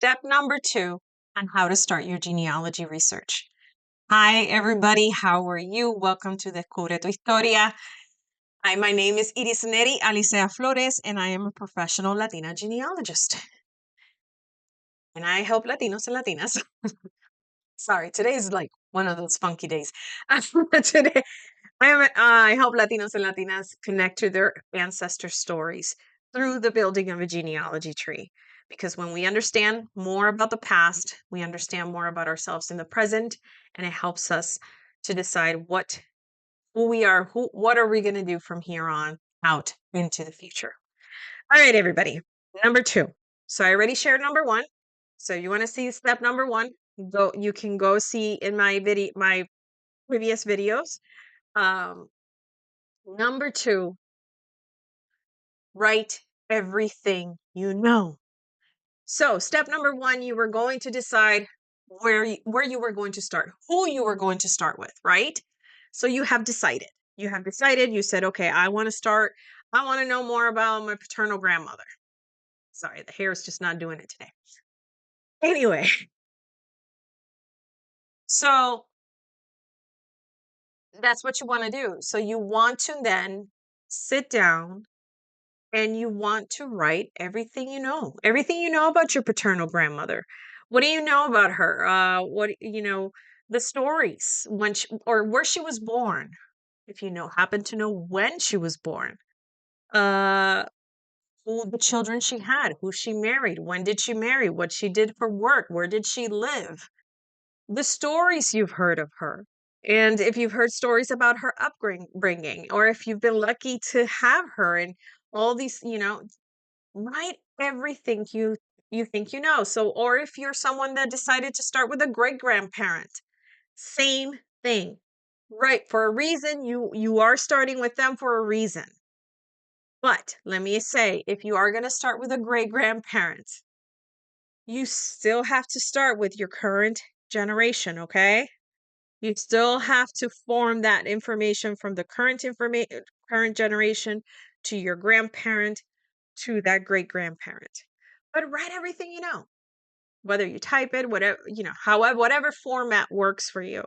Step number 2 on how to start your genealogy research. Hi, everybody. How are you? Welcome to Descubre tu Historia. My name is Iris Neri Alicea Flores, and I am a professional Latina genealogist. And I help Latinos and Latinas. Sorry, today is like one of those funky days. Today, I help Latinos and Latinas connect to their ancestor stories through the building of a genealogy tree. Because when we understand more about the past, we understand more about ourselves in the present, and it helps us to decide who we are, what are we going to do from here on out into the future. All right, everybody. Number 2. So I already shared number 1. So you want to see step number 1? You can go see in my previous videos. Number 2, write everything you know. So step number 1, you were going to decide where you were going to start, who you were going to start with, right? So you have decided. You said, okay, I want to know more about my paternal grandmother. Sorry, the hair is just not doing it today. Anyway, so that's what you want to do. So you want to then sit down and you want to write everything you know about your paternal grandmother. What do you know about her? The stories or where she was born, if happen to know when she was born. Uh, who the children she had, who she married, when did she marry, what she did for work, where did she live, the stories you've heard of her. And if you've heard stories about her upbringing, or if you've been lucky to have her and all these, write everything you think you know. So, or if you're someone that decided to start with a great grandparent, same thing. Right, for a reason, you are starting with them for a reason. But let me say, if you are going to start with a great grandparent, you still have to start with your current generation, okay? You still have to form that information from the current generation to your grandparent to that great grandparent. But write everything you know, whether you type it, whatever, however, whatever format works for you.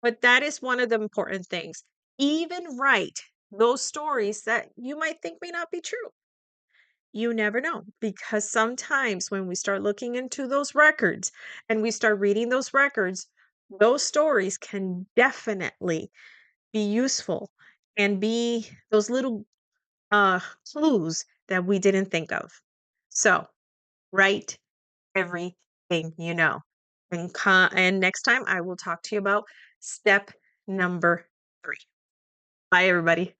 But that is one of the important things. Even write those stories that you might think may not be true. You never know, because sometimes when we start looking into those records and we start reading those records, those stories can definitely be useful and be those little clues that we didn't think of. So write everything you know. And next time I will talk to you about step number 3. Bye, everybody.